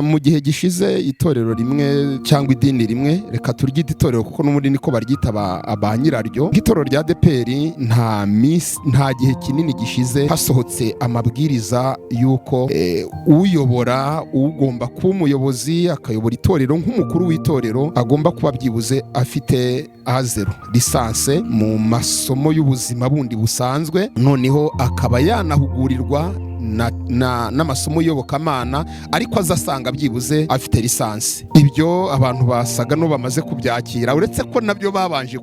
mu gihe gishize itorero rimwe cyangwa idini rimwe, reka turyite itorero kuko n'ubundi niko baryita ba nyiraryo, nk'itorero rya ADEPR nta gihe kinini gishize hasohotse amabwiriza y'uko uyobora, ugomba kuba umuyobozi akayobora itorero nk'umukuru w'itorero agomba kuba byibuze afite A0 lisanse mu masomo y'ubuzima bundi busanzwe, noneho akaba yanahugurirwa n'amasomo y'Iyobokamana, ariko azasanga byibuze afite lisansi. Ibyo abantu basaga no bamaze kubyakira, uretse ko nabyo babanje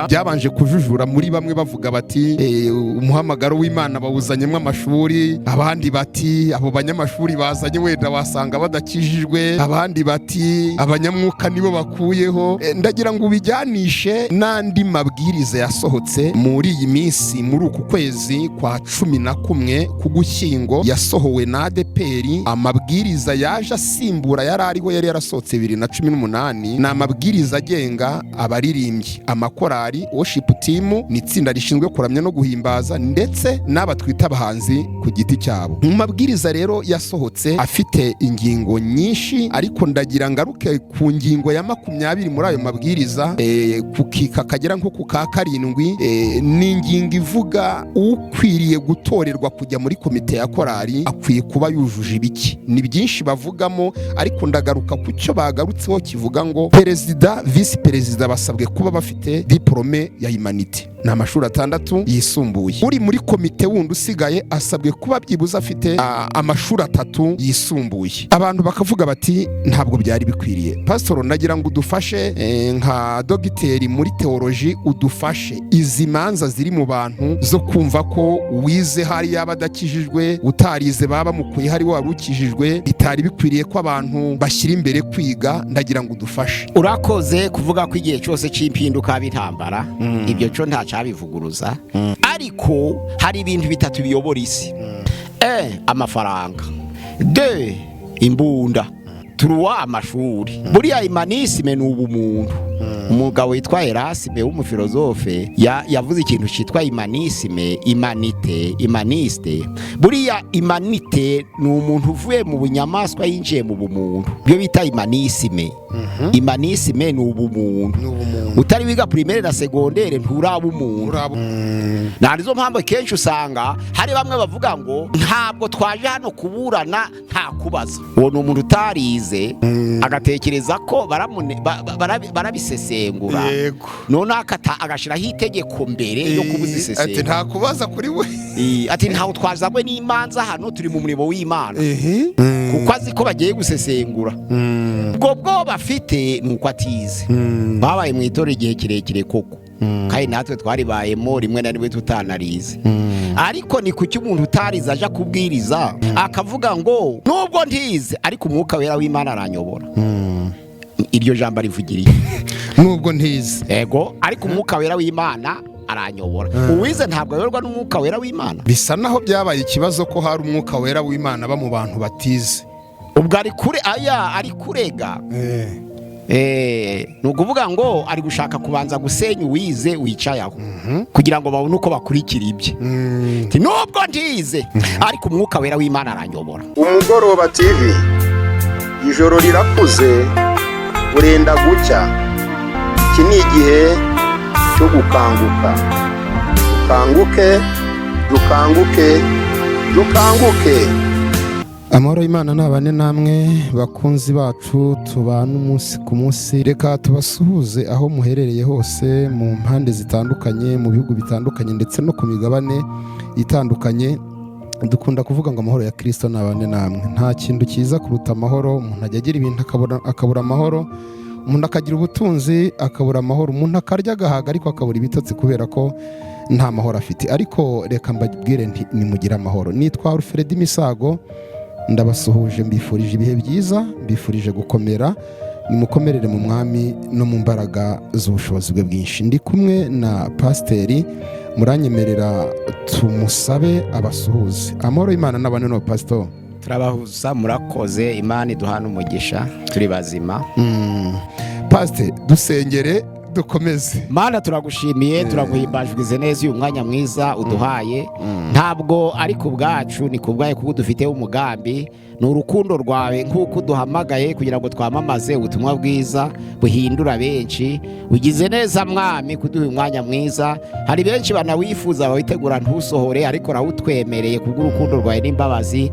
byabanje kujujura muri bamwe bavuga bati umuhamagaro w'Imana bawuzanyemo amashuri, abandi bati abo banyamashuri bazanye wenda wasanga badakijijwe, abandi bati abanyamwuka nibo bakuyeho. Ndagira ngo ubijyanishe n'andi mabwiriza yasohotse muri iyi minsi, muri uku kwezi kwa 11 k'Ugushyingo yasohowe na ADEPR, amabwiriza yaje asimbura yari yarasohotse 2018. ni amabwiriza agenga abaririmbyi, amakorali, worship team ni itsinda rishinzwe kuramya no guhimbaza, ndetse n'abatwita abahanzi ku giti cyabo. Mu mabwiriza rero yasohotse afite ingingo nyinshi, ariko ndagira ngaruke ku ngingo ya 20 muri ayo mabwiriza, kukika kagera nko ku ka 7, ni ingingo ivuga ukwiriye gutorerwa kujya muri komite ya korali akwiye kuba yujuje ibiki. Ni byinshi bavugamo, ariko ndagaruka ku cyo bagarutseho kivuga ngo perezida, visi perezida basabwe kuba bafite diplome ya humanity, ni amashuri 6 yisumbuye. Uri muri komite wundi usigaye asabwe kuba byibuze afite amashuri 3 yisumbuye. Abantu bakavuga bati ntabwo byari bikwiriye. Pastor, nagira ngo udufashe nka dogiteri muri teoloji, udufashe izi manza ziri mu bantu zo kumva ko wize hari yabadakijijwe, utarize baba mukuye hari wari ukijijwe, bitari bikwiriye ko abantu bashyira imbere kwiga. Ndagira ngo udufashe. Urakoze kuvuga ko igihe cyose cy'impinduka bitambara, ibyo cyo nta cabivuguruza, ariko hari ibintu bitatu biyobora isi: amafaranga, imbunda, amashuri. Buriya imanisme ni ubumuntu. Umugabo witwa Erasme w'umufilozofe yavuze ikintu cyitwa imanisme, imaniste. Buriya imanite ni umuntu uvuye mu bunyamaswa yinjiye mu bumuntu, byo bita imanisme. Imanisme ni ubumuntu. Utari wiga primaire na secondaire nturaba umuntu. Narizo mpamvu kenshi usanga hari bamwe bavuga ngo ntabwo twaje hano kuburana nta kubaza. Uwo ni umuntu utarize, agatekereza ko barabisesengura, none agashiraho itegeko mbere yo kubuzisesengura. Ati nta kubaza kuri we, ati ntaho twazagwe n'imanza, hano turi mu murimo w'Imana, kuko azi ko bagiye gusesengura. Ubwo bafite nuko atize. Babaye mu itorero igihe kirekire koko, kandi natwe twaribayemo rimwe na rimwe tutanarize. Ariko ni kuki umuntu utarize aja kubwiriza akavuga ngo nubwo ntize ariko umwuka wera w'Imana aranyobora? Iryo jambo rivugiriye nubwo ntize, ego, ariko umwuka wera w'Imana aranyobora. Uwize ntabwo ayoborwa n'umwuka wera w'Imana. Bisa naho byabaye ikibazo ko hari umwuka wera w'Imana ba mu bantu batize. Ubwo ari kurega. Ni ukuvuga ngo ari gushaka kubanza gusenya uwize wicaye aho, kugira ngo babone uko bakurikira ibye. Nubwo ntize ariko umwuka wera w'Imana aranyobora. Umugoroba TV, ijoro rirakuze burenda gucya, iki ni igihe cyo gukanguka. Dukanguke. Amahoro y'Imana nabane namwe bakunzi bacu tubana umunsi ku munsi. Reka tubasuhuze aho muherereye hose, mu mpande zitandukanye, mu bihugu bitandukanye, ndetse no ku migabane itandukanye. Dukunda kuvuga ngo amahoro ya Kristo nabane namwe. Nta kintu cyiza kuruta amahoro. Umuntu ajya agira ibintu akabura amahoro, umuntu akagira ubutunzi akabura amahoro, umuntu akarya agahaga ariko akabura ibitotsi kubera ko nta mahoro afite. Ariko reka mbabwire nti nimugire amahoro. Nitwa Alfred Misago, ndabasuhuje, mbifurije ibihe byiza, mbifurije gukomera. Nimukomerere mu mwami no mu mbaraga z'ubushobozi bwe bwinshi. Ndi kumwe na Pasiteri, muranyemerera tumusabe abasuhuze. Amahoro y'Imana n'abane no Pastor. Turabahuza, murakoze, Imana iduhana umugisha, turi bazima. Pastor, dusengere dukomeze. Mana turagushimiye, turaguhimbajwize neza uyu mwanya mwiza uduhaye. Ntabwo ari ku bwacu, ni ku bwawe kuko dufite umugambi. ni urukundo rwawe nk'uko duhamagaye kugira ngo twamamaze ubutumwa bwiza buhindura benshi. Ugize neza mwami kuduha umwanya mwiza, hari benshi banawifuza bawitegura ntusohore, ariko rawutwemereye kubw'urukundo rwawe n'imbabazi.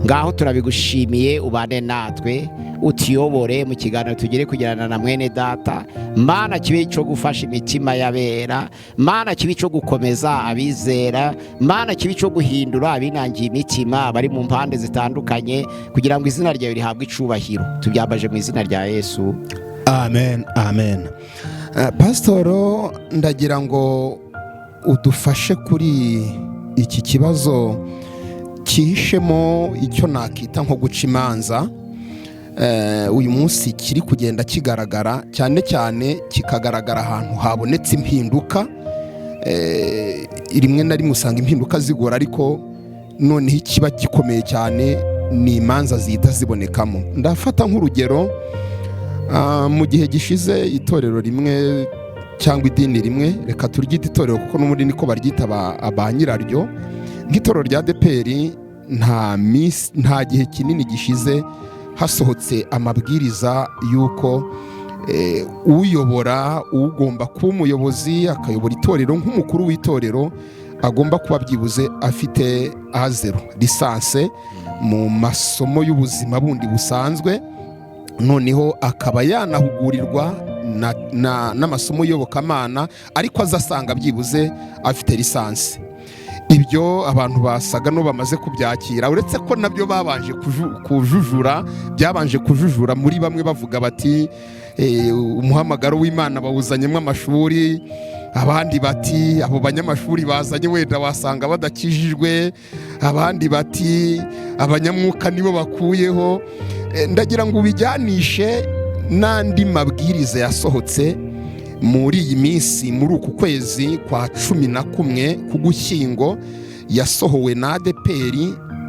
Ngaho turabigushimiye, ubane natwe, utiyobore mu kiganiro tugire kugirana na mwene data. Mana kibe cyo gufasha imitima y'abera, Mana kibe cyo gukomeza abizera, Mana kibe cyo guhindura abinangiye imitima bari mu mpande zitandukanye, kugira ngo izina ryawe rihabwe icubahiro. Tubyambaje mu izina rya Yesu, amen, amen. Pasitoro, ndagira ngo udufashe kuri iki kibazo cyihishemo icyo nakita nko guca imanza. Uyu munsi kiri kugenda kigaragara cyane cyane, kikagaragara ahantu habonetse impinduka. Rimwe na rimwe usanga impinduka zigora, ariko noneho ikiba gikomeye cyane ni imanza zihita zibonekamo. Ndafata nk'urugero, mu gihe gishize itorero rimwe cyangwa idini rimwe, reka turyite itorero kuko n'ubundi niko baryita ba nyiraryo, nk'itorero rya ADEPR, nta gihe kinini gishize hasohotse amabwiriza y'uko uyobora, ugomba kuba umuyobozi akayobora itorero nk'umukuru w'itorero, agomba kuba byibuze afite A0 lisanse mu masomo y'ubuzima bundi busanzwe, noneho akaba yanahugurirwa n'amasomo y'Iyobokamana, ariko azasanga byibuze afite lisanse. Ibyo abantu basaga no bamaze kubyakira, uretse ko nabyo babanje byabanje kujujura muri bamwe, bavuga bati umuhamagaro w'Imana bawuzanyemo amashuri, abandi bati abo banyamashuri bazanye wenda wasanga badakijijwe, abandi bati abanyamwuka nibo bakuyeho. Ndagira ngo ubijyanishe n'andi mabwiriza yasohotse muri iyi minsi, muri uku kwezi kwa 11 k'Ugushyingo, yasohowe na ADEPR.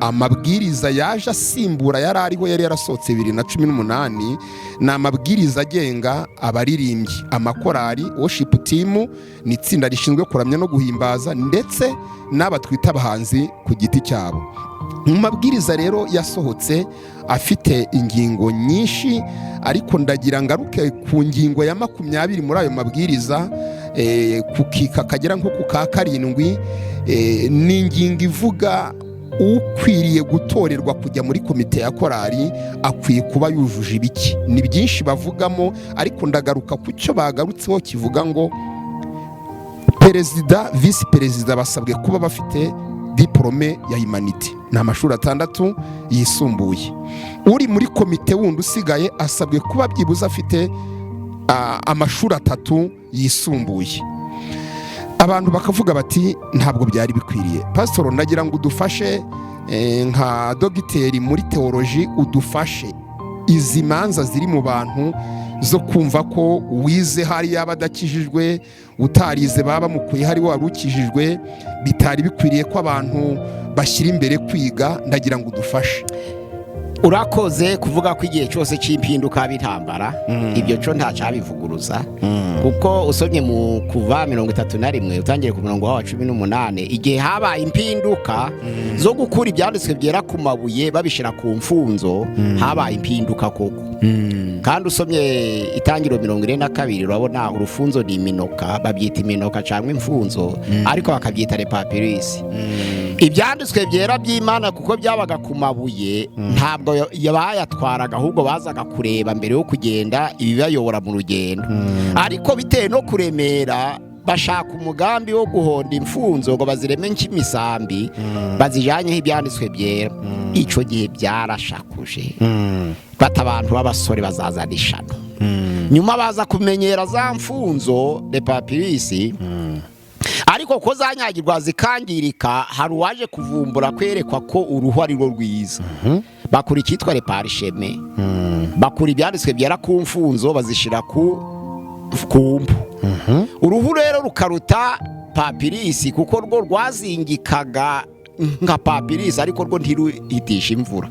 Amabwiriza yaje asimbura yari ariho, yari yarasohotse 2018. ni amabwiriza agenga abaririmbyi, amakorari, worship team, ni itsinda rishinzwe kuramya no guhimbaza, ndetse n'aba twita abahanzi ku giti cyabo. Mu mabwiriza rero yasohotse afite ingingo nyinshi, ariko ndagira ngaruke ku ngingo ya 20 muri ayo mabwiriza, kukika kagera nko ku ka 7. Ni ingingo ivuga ukwiriye gutorerwa kujya muri komite ya korari akwiye kuba yujuje ibiki. Ni byinshi bavugamo, ariko ndagaruka ku cyo bagarutseho kivuga ngo perezida, visi perezida basabwe kuba bafite diplome ya humanity, ni amashuri 6 yisumbuye. Uri muri komite wundi usigaye asabwe kuba byibuze afite amashuri 3 yisumbuye. Abantu bakavuga bati ntabwo byari bikwiriye. Pastor, ndagira ngo udufashe nka dogiteri muri teoloji, udufashe izi manza ziri mu bantu zo kumva ko wize hari yabadakijijwe, utarize baba mukuye hari wari ukijijwe, bitari bikwiriye ko abantu bashyira imbere kwiga. Ndagira ngo udufashe. Urakoze kuvuga ko igihe cyose cy'impinduka bitambara, ibyo cyo ntacabivuguruza, kuko usomye mu Kuva 31 utangiye ku murongo wa 18, igihe habaye impinduka zo gukura ibyanditswe byera ku mabuye babishira ku mfunzo, habaye impinduka koko. Kandi usomye Itangiriro 42 urabona urufunzo ni iminoka, babyita iminoka cyangwa imfunzo, ariko bakabyita repapirisi. Ibyanditswe byera by'Imana kuko byabaga ku mabuye, ntabwo yabayatwaraga, ahubwo bazaga kureba mbere yo kugenda ibibayobora mu rugendo. Ariko bitewe no kuremera, bashaka umugambi wo guhonda imfunzo ngo bazireme nk'imisambi, bazijanyeho ibyanditswe byera. Icyo gihe byarashakuje, bata abantu b'abasore bazazana ishano. Nyuma baza kumenyera za mfunzo repapirisi, ariko ko zanyagirwa zikangirika, hari uwaje kuvumbura kwerekwa ko uruhu ari rwo rwiza. Bakura icyitwa reparisheme, bakura ibyanditswe byera ku mfunzo bazishira ku mpu. Uruhu rero rukaruta papirisi, kuko rwo rwazingikaga nka papirisi, ariko rwo ntiruhitisha imvura.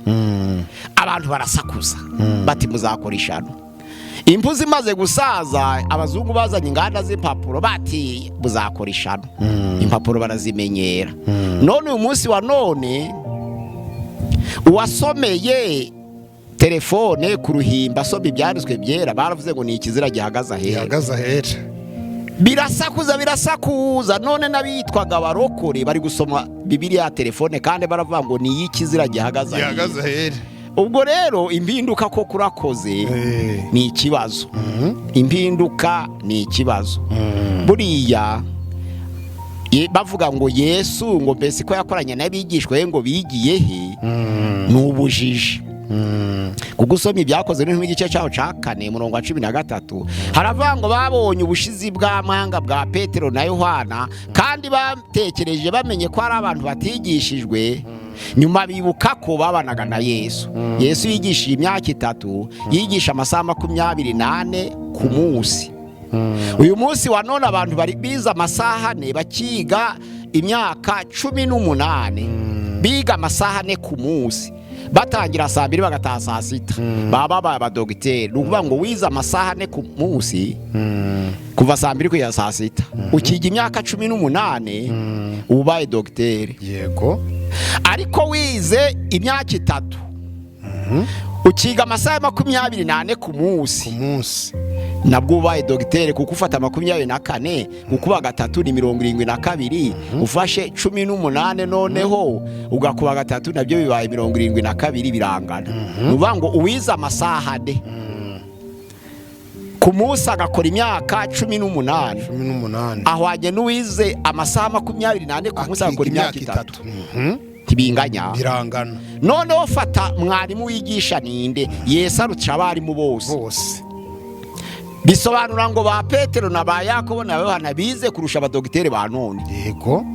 Abantu barasakuza bati muzakora ishano. Impu zimaze gusaza, abazungu bazanye inganda z'impapuro bati muzakora ishano. Impapuro barazimenyera. None uyu munsi wa none uwasomeye telefone ku ruhimbi asoma ibyanditswe byera baravuze ngo ni ikizira gihagaze ahera. Birasakuza none n'abitwaga abarokore bari gusoma Bibiliya ya telefone kandi baravuga ngo ni ikizira gihagaze ahera. Ubwo rero impinduka ko kurakoze ni ikibazo. Impinduka ni ikibazo. Buriya bavuga ngo Yesu ngo mbese ko yakoranye n'abigishwa ngo bigiye he n'ubujiji. Kuko usomye ibyakoze no mu gice cyaho ca 4:13 haravuga ngo babonye ubushizi bw'amanga bwa Petero na Yohana kandi batekereje bamenye ko ari abantu batigishijwe. Nyuma bibuka ko babanaga na Yesu. Yesu yigishije imyaka 3, yigisha amasaha 28 ku munsi. Uyu munsi wa none abantu bari biza amasaha 4 bakiga imyaka 18 biga amasaha 4 ku munsi. Batangira saa 2 bagataha saa 6 baba abadogiteri. Nukuvuga ngo wiza amasaha 4 ku munsi kuva saa 2 kugera saa 6 ukiga imyaka 18 ubaye dogiteri. Yego. Ariko wize imyaka 3 ukiga amasaha 28 ku munsi nabwo ubaye dogiteri, kuko ufata 24 gukuba 3 ni 72 ufashe 18 noneho ugakuba 3 nabyo bibaye 72 birangana. Nuvuga ngo uwiza amasaha 4 ku munsi agakora imyaka 18 ahwanye n'uwize amasaha 28 ku munsi agakora imyaka 3 tibinganya birangana. Noneho fata mwarimu wigisha ninde Yesu aruca abarimu bose. Bisobanura ngo ba Petero na ba Yakobo na Yohana bize kurusha abadogiteri ba none. Yego.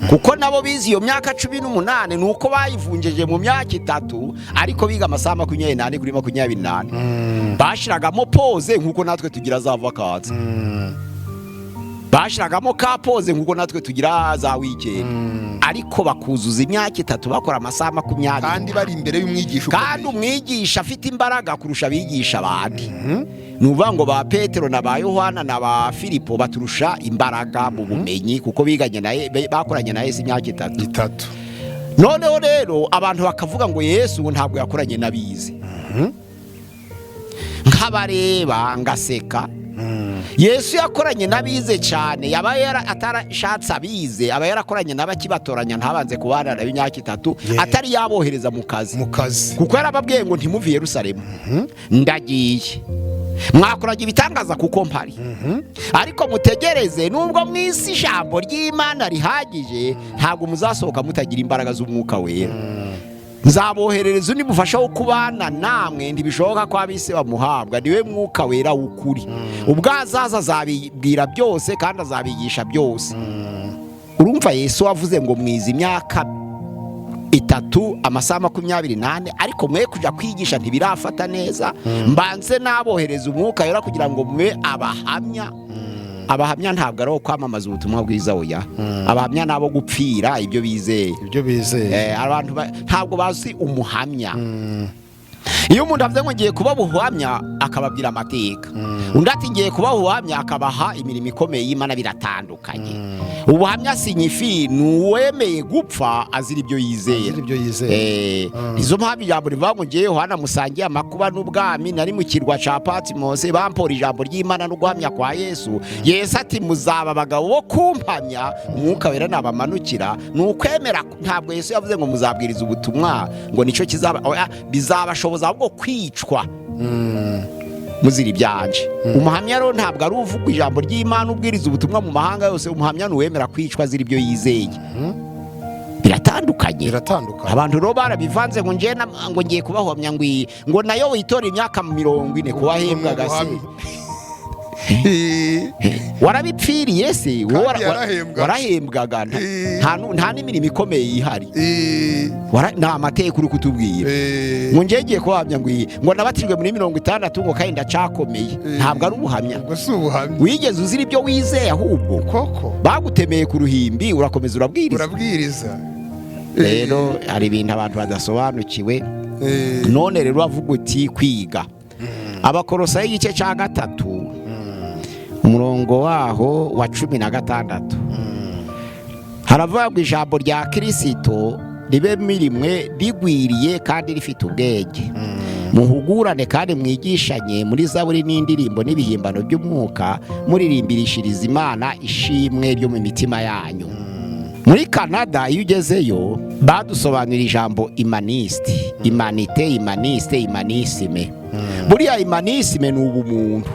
Kuko nabo bize iyo myaka 18 nuko bayivunjeje mu myaka 3 ariko biga amasaha 28 kuri 28 bashiragamo pose nkuko natwe tugira za vacances. Bashiragamo ka pose nkuko natwe tugira za weekend. Ariko bakuzuza imyaka 3 bakora amasaha 20 kandi bari imbere y'umwigisha. Kandi umwigisha afite imbaraga kurusha abigisha abandi. Nuvuga ngo ba Petero na ba Yohana na ba Filipo baturusha imbaraga mu bumenyi kuko biganye naye bakoranye na Yesu imyaka 3. Noneho rero abantu bakavuga ngo Yesu ntabwo yakoranye nabize. Nkabareba ngaseka. Yesu yakoranye nabize cyane, yaba atarashatse abize, aba yarakoranye n'abakibatoranya ntabanze kubana na imyaka 3 atari yabohereza mu kazi. Kuko yarababwiye ngo ntimuve Yerusalemu. Ndagiye. Mwakoraga ibitangaza kuko mpari. Ariko mutegereze nubwo mwisi ijambo ry'Imana rihagije ntabwo muzasohoka mutagira imbaraga z'umwuka wera. Nzaboherereza undi mufasha wo kubana namwe ntibishoboka ko abise bamuhabwa niwe mwuka wera w'ukuri. Ubwazaza azabibwira byose kandi azabigisha byose. Urumva Yesu wavuze ngo mwiza imyaka 3 amasaha 28 ariko mwe kuja kwigisha ntibirafata neza. Mbanze nabohereza umwuka wera kugira ngo mwe abahamya. Abahamya ntabwo ari kwamamaza ubutumwa bwiza oya. Abahamya nabo gupfira ibyo bizeye. Abantu ntabwo bazi umuhamya. Iyo umuntu avuze ngo ngiye kuba buhamya akababwira amateka. Undi ati ngiye kuba buhamya akabaha imirimo ikomeye y'Imana biratandukanye. Ubuhamya sinyifi nuwemeye gupfa azira ibyo yizeye. Izo mpamvu ijambo rivuga ngo ngiye Yohana musangiye amakuba n'ubwami nari mu kirwa ca Patmos bampora ijambo ry'Imana no guhamya kwa Yesu. Yesu ati muzaba abagabo bo kumpamya umwuka wera nabamanukira. Nukwemera ntabwo Yesu yavuze ngo muzabwiriza ubutumwa ngo nico kizaba bizabashoboza ahubwo kwicwa muzira ibyanje. Umuhamya rero ntabwo ari uvuga ijambo ry'Imana ubwiriza ubutumwa mu mahanga yose. Umuhamya nuwemera kwicwa azira ibyo yizeye. Biratandukanye. Abantu rero barabivanze ngo ngiye kubahamya ngo nayo witora imyaka 40 kubahembwa gase. Warabipfiriye se warahembwaga nta n'imirimo ikomeye yihari. Nta mateka uri kutubwira ngo ngiye kuhamya ngo nabatijwe muri 60 ngo kandi ndacakomeye. Ntabwo ari ubuhamya. Wigeze uzira ibyo wizeye ahubwo bagutemeye ku ruhimbi urakomeza urabwiriza. Rero hari ibintu abantu badasobanukiwe. None rero bavuga uti kwiga. Abakolosayi igice cya 3 umurongo waho wa 16 haravuga ijambo rya Kristo ribe mirimwe rigwiriye kandi rifite ubwenge. Muhugurane kandi mwigishanye muri zaburi n'indirimbo n'ibihimbano by'umwuka, muririmbirishiriza Imana ishimwe ryo mu mitima yanyu. Muri Canada iyo ugezeyo badusobanurira ijambo imaniste, imanite, imaniste, imanisime. Buriya imanisime ni ubumuntu.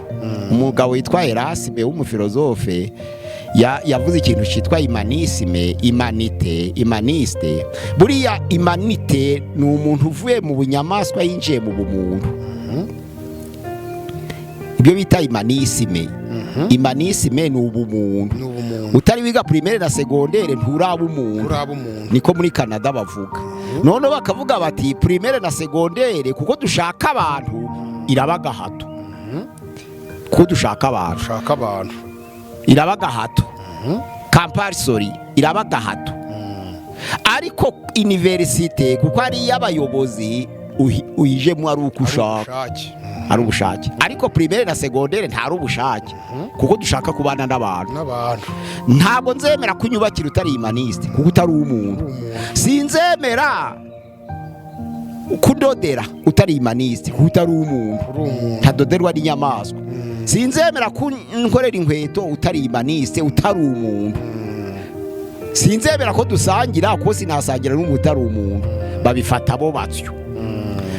Umugabo witwa Erasime w'umufilozofe yavuze ikintu cyitwa imanisime, imanite, imaniste. Buriya imanite ni umuntu uvuye mu bunyamaswa yinjiye mu bumuntu. Ibyo bita imanisime. Imanisime ni ubumuntu. Utari wiga primaire na secondaire nturaba umuntu. Niko muri Canada bavuga. None bakavuga bati primaire na secondaire kuko dushaka abantu irabaga hato. Kuko dushaka abantu irabaga hato. Compulsory irabaga hato. Ariko universite kuko ari y'abayobozi uyijemo ari uko ushaka. Ari ubushake. Ariko primaire na secondaire ntari ubushake kuko dushaka kubana n'abantu. Ntabwo nzemera kunyubakira utari imaniste kuko utari umuntu. Sinzemera kudodera utari imaniste kuko utari umuntu. Ntadoderwa n'inyamaswa. Sinzemera kunkorera inkweto utari imaniste utari umuntu. Sinzemera ko dusangira kuko sinasangira n'umuntu utari umuntu. Babifata bo batyo.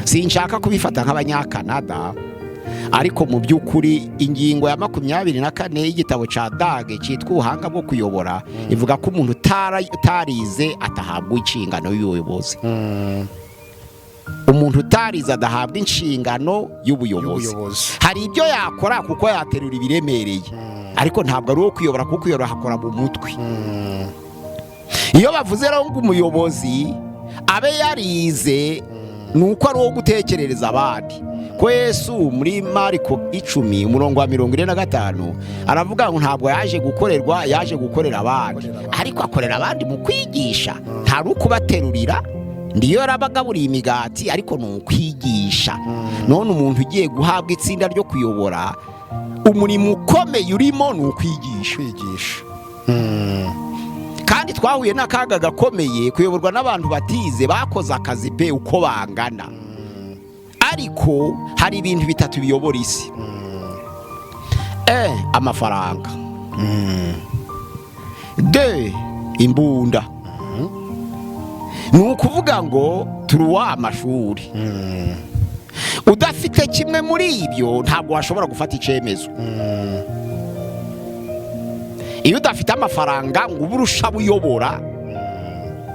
Sinshaka kubifata nk'abanyakanada, ariko mu by'ukuri ingingo ya 24 y'igitabo ca Dage cyitwa ubuhanga bwo kuyobora ivuga ko umuntu utarize atahabwa inshingano y'ubuyobozi. Umuntu utarize adahabwa inshingano y'ubuyobozi. Hari ibyo yakora kuko yaterura ibiremereye, ariko ntabwo ari uwo kuyobora kuko kuyobora hakora mu mutwe. Iyo bavuze rero ngo umuyobozi abe yarize nuko ari uwo gutekerereza abandi. Ko Yesu muri Mariko 10:45 aravuga ngo ntabwo yaje gukorerwa, yaje gukorera abandi. Ariko akorera abandi mu kwigisha, ntari ukubaterurira. Ndiyo yarabagaburiye imigati ariko ni ukwigisha. None umuntu ugiye guhabwa itsinda ryo kuyobora, umurimo ukomeye urimo ni ukwigisha. Kandi twahuye n'akaga gakomeye kuyoborwa n'abantu batize bakoze akazi pe uko bangana. Ariko hari ibintu bitatu biyobora isi. Amafaranga. 2 imbunda. Ni ukuvuga ngo turuwa amashuri. Udafite kimwe muri ibyo ntabwo washobora gufata icyemezo. Iyo udafite amafaranga ngo uburusha buyobora,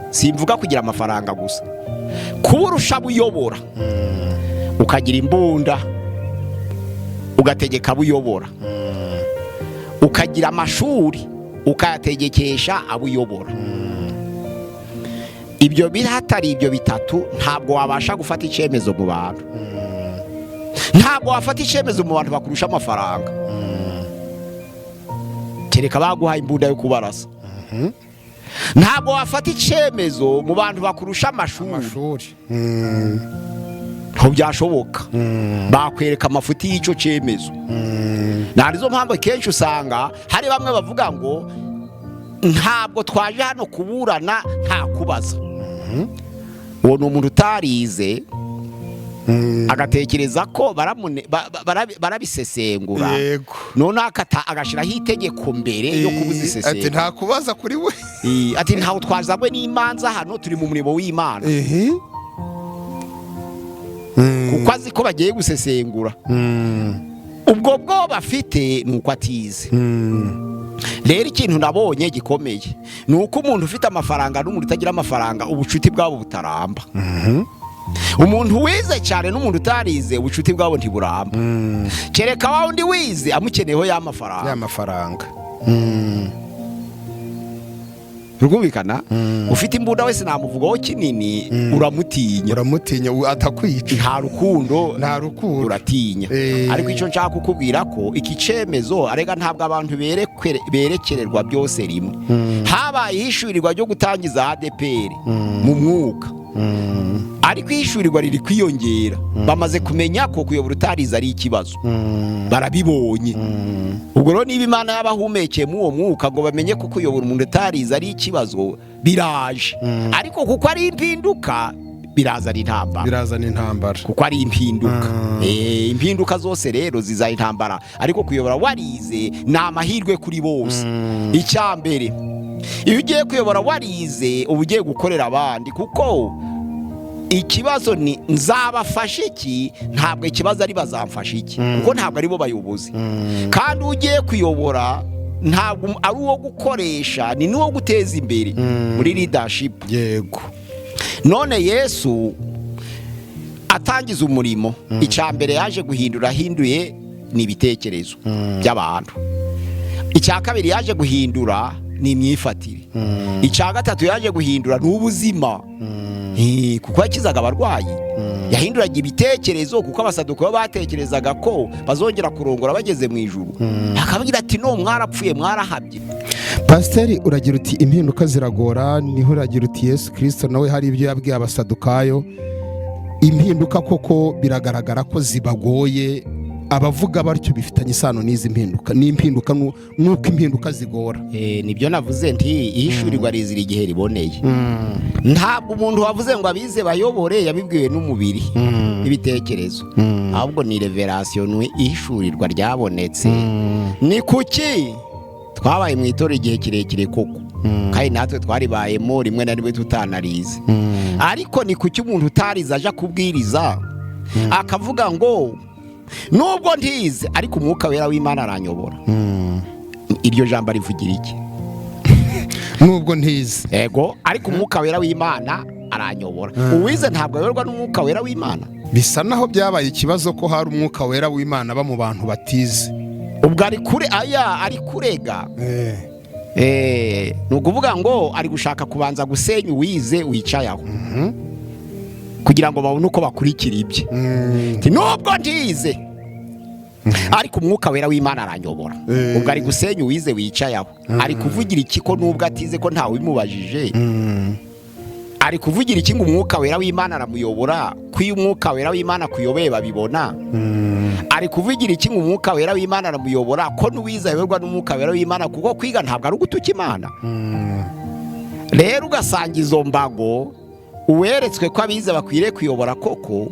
simvuga kugira amafaranga gusa, kuburusha buyobora, ukagira imbunda, ugategeka buyobora, ukagira amashuri, ukayategekesha abuyobora. Ibyo bihatari ibyo bitatu ntabwo wabasha gufata icyemezo mu bantu. Ntabwo wafata icyemezo mu bantu bakurusha amafaranga. Kereka baguha imbunda yo kubarasa. Ntabwo wafata icyemezo mu bantu bakurusha amashuri. Ntabwo byashoboka. Bakwereka amafuti y'icyo cyemezo. Narizo mpamvu kenshi usanga hari bamwe bavuga ngo ntabwo twaje hano kuburana nta kubaza. Uwo ni umuntu utarize agatekereza ko barabisesengura. None agashiraho itegeko mbere yo kubuza isesengura. Ati nta kubaza kuri we. Ati ntaho twazagwe n'imanza hano, turi mu murimo w'Imana. Kuko azi ko bagiye gusesengura. Ubwo bwo bafite nuko atize. Rero ikintu nabonye gikomeye ni uko umuntu ufite amafaranga n'umuntu utagira amafaranga ubucuti bwabo butaramba. Umuntu wize cyane n'umuntu utarize ubucuti bwabo ntiburamba. Kereka wa undi wize amukeneyeho ya mafaranga. Rugubikana ufite imbunda wese namuvugaho kinini uramutinya atakwica. Nta rukundo uratinya. Ariko icyo nshaka kukubwira ko iki cyemezo arega ntabwo abantu berekererwa byose rimwe. Habaye ishurirwa ryo gutangiza ADPR mu mwuka. ariko ihishurirwa riri kwiyongera. Bamaze kumenya ko kuyobora utarize ari ikibazo, barabibonye. Ubwo rero niba Imana yabahumekeye mu uwo mwuka ngo bamenye ko kuyobora umuntu utarize ari ikibazo, biraje. Ariko kuko ari impinduka birazana intambara, kuko ari impinduka. Impinduka zose rero ziza intambara, ariko kuyobora warize ni amahirwe kuri bose. Icya mbere, iyo ugiye kuyobora warize uba ugiye gukorera abandi, kuko ikibazo ni nzabafasha iki, ntabwo ikibazo ari bazamfasha iki, kuko ntabwo ari bo bayobozi. Kandi ugiye kuyobora ntabwo ari uwo gukoresha, ni n'uwo guteza imbere muri leadership. Yego. None Yesu atangiza umurimo, icya mbere yaje ahinduye ni ibitekerezo by'abantu. Icya kabiri yaje guhindura ni imyifatire. Icya gatatu yaje guhindura ni ubuzima, kuko yakizaga abarwayi. Yahinduraga ibitekerezo, kuko abasadukayo batekerezaga ko bazongera kurongora bageze mu ijuru. Akabwira ati no, mwarapfuye, mwarahabye. Pasiteri, uragira uti impinduka ziragora, niho uragira uti Yesu Kristo nawe hari ibyo yabwiye abasadukayo. Impinduka koko biragaragara ko zibagoye, abavuga batyo bifitanye isano n'izi mpinduka. Ni impinduka nuko impinduka zigora. Nibyo navuze nti ihishurirwa rizira igihe riboneye. Ntabwo umuntu wavuze ngo abize bayobore yabibwiwe n'umubiri n'ibitekerezo, ahubwo ni revelation, ihishurirwa ryabonetse. Ni kuki twabaye mu itorero igihe kirekire koko, kandi natwe twaribayemo rimwe na rimwe tutanarize. Ariko ni kuki umuntu utarize aja kubwiriza akavuga ngo nubwo ntize ariko umwuka wera w'Imana aranyobora? Iryo jambo rivugira iki? Nubwo ntize, ego, ariko umwuka wera w'Imana aranyobora. Uwize ntabwo ayoborwa n'umwuka wera w'Imana. Bisa naho byabaye ikibazo ko hari umwuka wera w'Imana ba mu bantu batize. Ubwo ari kurega. Ni ukuvuga ngo ari gushaka kubanza gusenya uwize wicaye aho, kugira ngo babone uko bakurikira ibye. Nubwo ntize ariko umwuka wera w'Imana aranyobora. Ubwo ari gusenya uwize wicaye aho. Ari kuvugira iki ko nubwo atize ko ntawe bimubajije? Ari kuvugira iki ngo umwuka wera w'Imana aramuyobora, ko iyo umwuka wera w'Imana kuyobeye babibona? Ari kuvugira iki ngo umwuka wera w'Imana aramuyobora, ko n'uwize ayoborwa n'umwuka wera w'Imana, kuko kwiga ntabwo ari ugutuka Imana. Rero ugasanga izo mbago uweretswe ko abize bakwiriye kuyobora koko,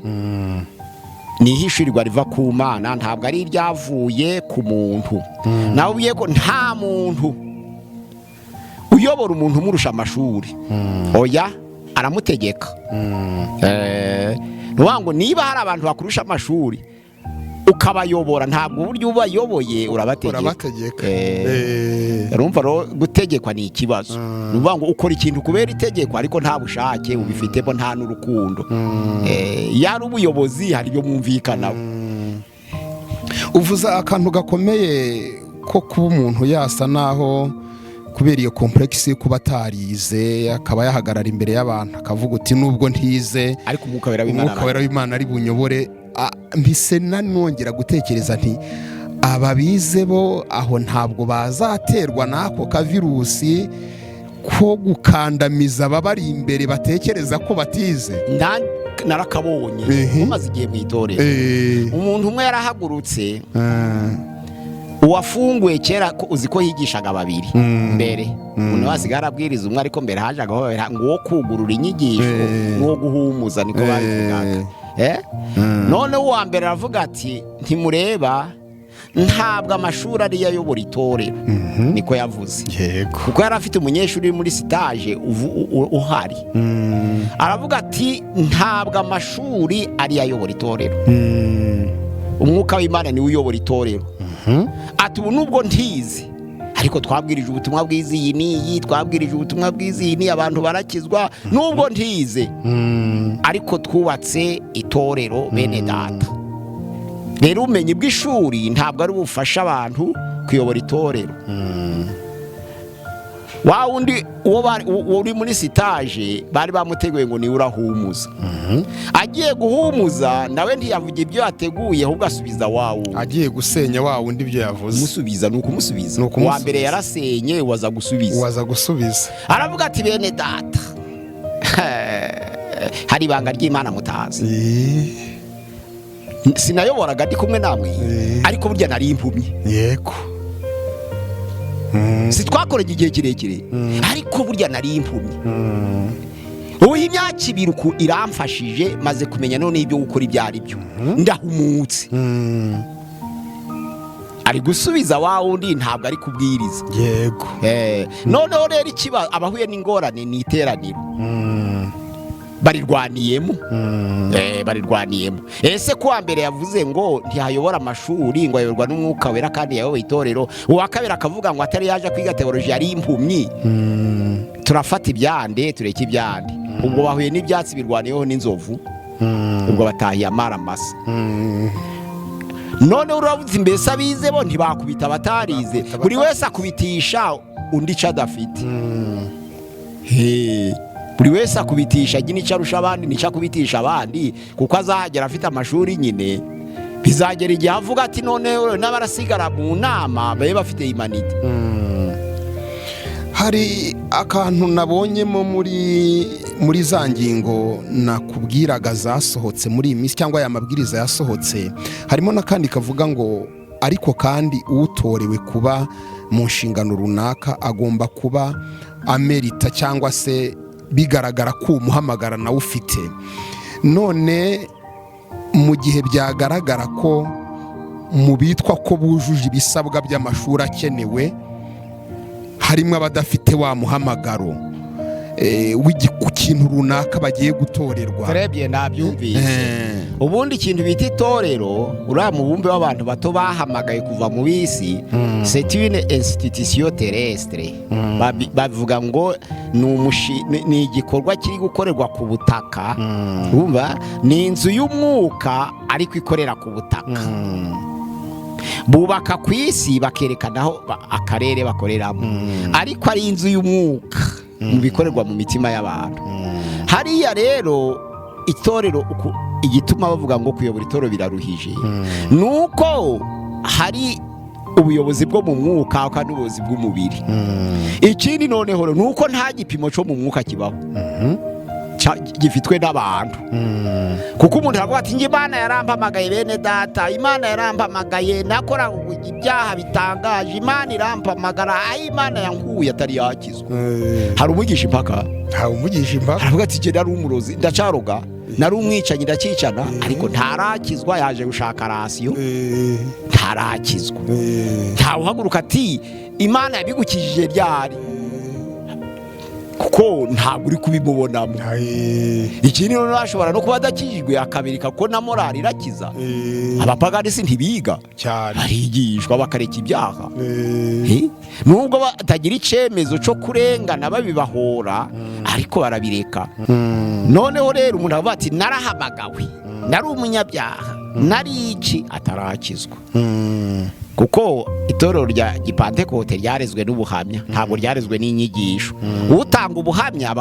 ni ihishurirwa riva ku Mana, ntabwo ari iryavuye ku muntu. Nawe ubiye ko nta muntu uyobora umuntu umurusha amashuri, oya, aramutegeka. Ngo niba hari abantu bakurusha amashuri ukabayobora, ntabwo uburyo ubayoboye urabategeka. Urumva rero gutegekwa ni ikibazo. Ni ngo ukora ikintu kubera itegeko, ariko nta bushake ubifitemo, nta n'urukundo. Yari ubuyobozi hari ibyo mwumvikanaho. Uvuza akantu gakomeye ko kuba umuntu yasa naho kubera iyo complexe kuba atarize akaba yahagarara imbere y'abantu akavuga uti nubwo ntize ariko umwuka wera w'Imana ari bunyobore. Mbise nanongera gutekereza nti ababize bo aho ntabwo bazaterwa n'ako kavirusi ko gukandamiza ababari imbere batekereza ko batize. Narakabonye umaze igihe mu itorero. Umuntu umwe yarahagurutse, uwafunguye kera ko uzi ko yigishaga babiri mbere, umuntu wasigara abwiriza umwe, ariko mbere hajagaho ngo wo kugurura inyigisho no guhumuza, niko babivugaga. None uwa mbere aravuga ati ntimureba ntabwo amashuri ari ayobora itorero, niko yavuze. Kuko yari afite umunyeshuri muri stage uhari, aravuga ati ntabwo amashuri ari ayobora itorero, umwuka w'Imana niwe uyobora itorero. Ati ubu nubwo ntize ariko twabwirije ubutumwa bwiza iyi n'iyi, twabwirije ubutumwa bwiza iyi n'iyi, abantu barakizwa. Nubwo ntize ariko twubatse itorero bene data. Rero ubumenyi bw'ishuri ntabwo ari bufasha abantu kuyobora itorero. Wa wundi uri muri stage bari bamuteguye ngo niwe urahumuza. Agiye guhumuza nawe ntiyavuga ibyo yateguye, ahubwo asubiza wawu. Agiye gusenya wa wundi ibyo yavuze. Musubiza nukumusubiza. Wa mbere yarasenye waza gusubiza. Aravuga ati bene data hari ibanga ry'Imana mutazi. Sinayoboraga ndi kumwe namwe ariko burya nari impumyi. Yego. Si twakoranye igihe kirekire ariko burya nari impumyi. Ubu imyaka 2 iramfashije maze kumenya none ibyo gukora ibyari byo. Ndahumutse. Ari gusubiza wa wundi ntabwo ari kubwiriza. Yego. Noneho rero ikiba abahuye n'ingorane ni iteraniro. Barirwaniyemo. Barirwaniyemo. Ese kuwa mbere yavuze ngo ntiyayobora amashuri ngo ayoborwa n'umwuka wera kandi yayoboye itorero. Uwa kabiri akavuga ngo atari yaje kwiga teology ari impumyi. Turafata ibyande tureke ibyande. Ubwo bahuye n'ibyatsi birwaniyeho n'inzovu. Ubwo batahiye amaramasa. None uravuze mbese abize bo ntibakubita abatarize. Buri wese akubitisha undi cadafite. Buri wese akubitisha gini carusha abandi nica kubitisha abandi kuko azahagera afite amashuri nyine. Bizagera igihe avuga ati none n'abarasigara mu nama babe bafite imanite. Hari akantu nabonyemo muri za ngingo nakubwiraga zasohotse muri iyi minsi cyangwa aya mabwiriza yasohotse, harimo n'akandi kavuga ngo ariko kandi utorewe kuba mu nshingano runaka agomba kuba amerita cyangwa se bigaragara ko umuhamagara nawe ufite. None mu gihe byagaragara ko mu bitwa ko bujuje ibisabwa by'amashuri akenewe harimo abadafite wa muhamagaro w'ikintu runaka bagiye gutorerwa. Trebye nabyumvise. Ubundi ikintu bita itorero uriya mubumbe w'abantu bato bahamagaye kuva mu bisi, c'est une institution terrestre. Bavuga ngo ni igikorwa kiri gukorerwa ku butaka. Urumva ni inzu y'umwuka ariko ikorera ku butaka. Bubaka ku isi bakerekanaho akarere bakoreramo ariko ari inzu y'umwuka mu bikorerwa mu mitima y'abantu. Hariya rero itorero igituma bavuga ngo kuyobora itorero biraruhije nuko hari ubuyobozi bwo mu mwuka kandi ubuyobozi bw'umubiri. Ikindi noneho nuko nta gipimo cyo mu mwuka kibaho gifitwe n'abantu. Kuko umuntu aravuga ati Imana yarampamagaye bene data, Imana yarampamagaye nakora ibyaha bitangaje, Imana irampamagara, Imana yankuye atari yakizwa. Hari umugisha impaka. Aravuga ati je nari umurozi ndacaroga, nari umwicanyi ndakicana ariko ntarakizwa, yaje gushaka rasiyo ntarakizwa. Ntawuhaguruka ati Imana yabigukijije ryari kuko ntabwo uri kubimubonamo. Ikindi none ashobora no kuba adakijijwe akabirika ko na morali irakiza. Abapagani si ntibiga cyane, barigishwa bakareka ibyaha. Nubwo batagira icyemezo cyo kurengana babibahora ariko barabireka. Noneho rero umuntu avuga ati narahamagawe, nari umunyabyaha, nari iki atarakizwa. Kuko itorero rya Gipantekote ryarezwe n'ubuhamya, ntabwo ryarezwe n'inyigisho. Utanga ubuhamya